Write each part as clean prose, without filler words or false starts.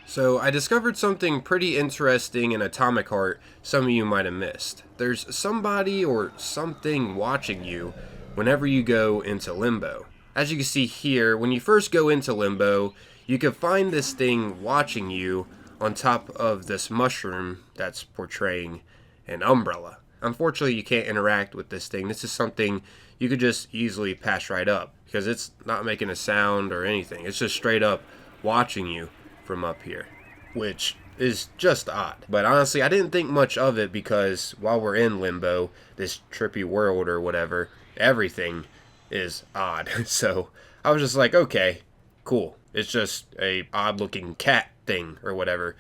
So I discovered something pretty interesting in Atomic Heart some of you might have missed. There's somebody or something watching you whenever you go into Limbo. As you can see here, when you first go into Limbo, you can find this thing watching you on top of this mushroom that's portraying an umbrella. Unfortunately, you can't interact with this thing. This is something you could just easily pass right up because it's not making a sound or anything. It's just straight up watching you from up here, which is just odd. But honestly, I didn't think much of it because while we're in Limbo, this trippy world or whatever, everything is odd. So I was just like, okay, cool. It's just a odd looking cat thing or whatever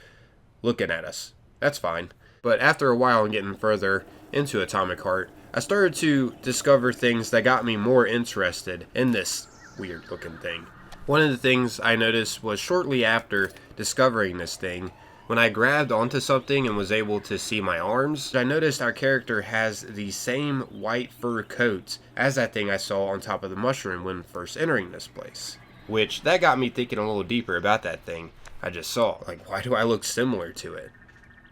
looking at us. That's fine. But after a while and getting further into Atomic Heart, I started to discover things that got me more interested in this weird looking thing. One of the things I noticed was shortly after discovering this thing, when I grabbed onto something and was able to see my arms, I noticed our character has the same white fur coat as that thing I saw on top of the mushroom when first entering this place. Which, that got me thinking a little deeper about that thing I just saw. Like, why do I look similar to it?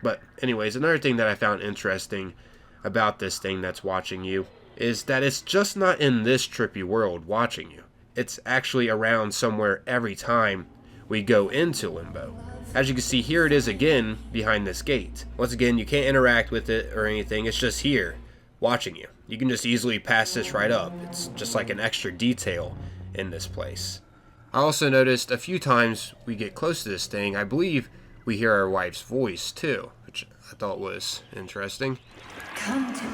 But anyways, another thing that I found interesting about this thing that's watching you is that it's just not in this trippy world watching you. It's actually around somewhere every time we go into Limbo. As you can see, here it is again behind this gate. Once again, you can't interact with it or anything. It's just here watching you. You can just easily pass this right up. It's just like an extra detail in this place. I also noticed a few times we get close to this thing, I believe we hear our wife's voice too, which I thought was interesting. Come to me.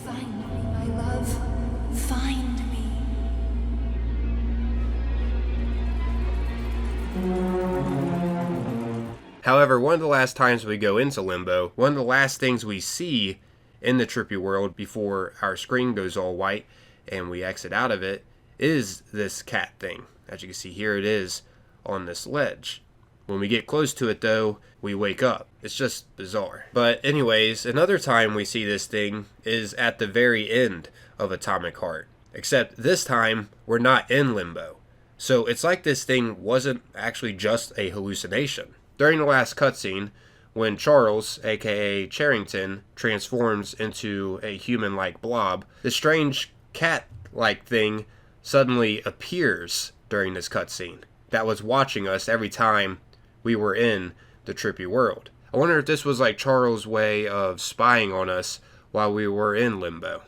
Find me, my love. Find me. However, one of the last times we go into Limbo, one of the last things we see in the trippy world before our screen goes all white and we exit out of it is this cat thing. As you can see here, it is on this ledge. When we get close to it though, we wake up. It's just bizarre. But anyways, another time we see this thing is at the very end of Atomic Heart. Except this time, we're not in Limbo. So it's like this thing wasn't actually just a hallucination. During the last cutscene, when Charles, aka Charrington, transforms into a human-like blob, the strange cat-like thing suddenly appears during this cutscene that was watching us every time we were in the trippy world. I wonder if this was like Charles' way of spying on us while we were in Limbo.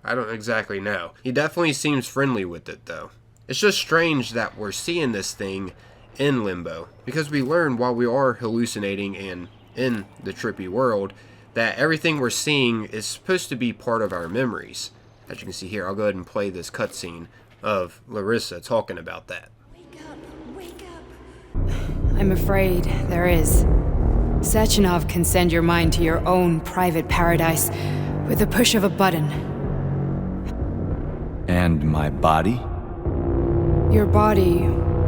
I don't exactly know. He definitely seems friendly with it though. It's just strange that we're seeing this thing in Limbo, because we learned while we are hallucinating and in the trippy world that everything we're seeing is supposed to be part of our memories. As you can see here, I'll go ahead and play this cutscene of Larissa talking about that. Wake up, wake up. I'm afraid there is. Sechenov can send your mind to your own private paradise with the push of a button. And my body? Your body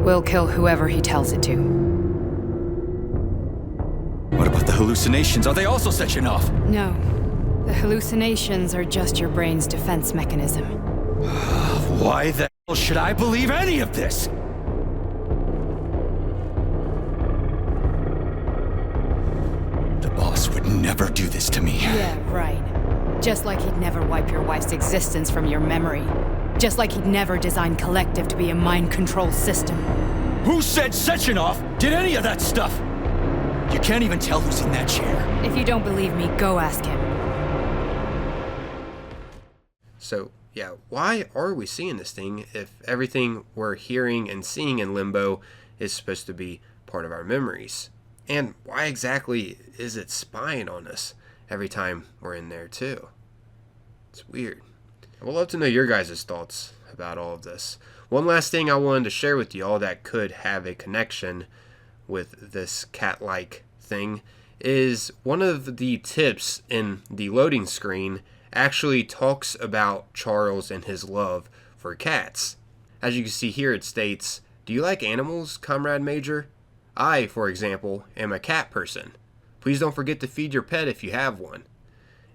will kill whoever he tells it to. What about the hallucinations? Are they also Sechenov? No. The hallucinations are just your brain's defense mechanism. Why the hell should I believe any of this? The boss would never do this to me. Yeah, right. Just like he'd never wipe your wife's existence from your memory. Just like he'd never design Collective to be a mind control system. Who said Sechenov did any of that stuff? You can't even tell who's in that chair. If you don't believe me, go ask him. So, yeah, why are we seeing this thing if everything we're hearing and seeing in Limbo is supposed to be part of our memories? And why exactly is it spying on us every time we're in there too? It's weird. I would love to know your guys' thoughts about all of this. One last thing I wanted to share with y'all that could have a connection with this cat-like thing is one of the tips in the loading screen actually talks about Charles and his love for cats. As you can see here, it states, "Do you like animals, Comrade Major? I, for example, am a cat person. Please don't forget to feed your pet if you have one."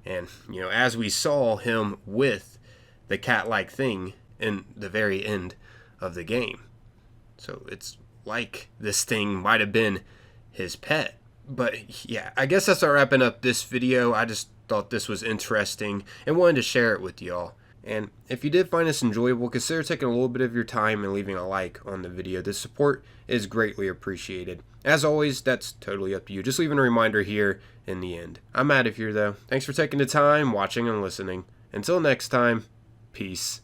And, as we saw him with the cat-like thing in the very end of the game. So it's like this thing might have been his pet. But yeah, I guess that's wrapping up this video. I just thought this was interesting and wanted to share it with y'all. And if you did find this enjoyable, consider taking a little bit of your time and leaving a like on the video. The support is greatly appreciated. As always, that's totally up to you. Just leaving a reminder here in the end. I'm out of here though. Thanks for taking the time, watching and listening. Until next time, peace.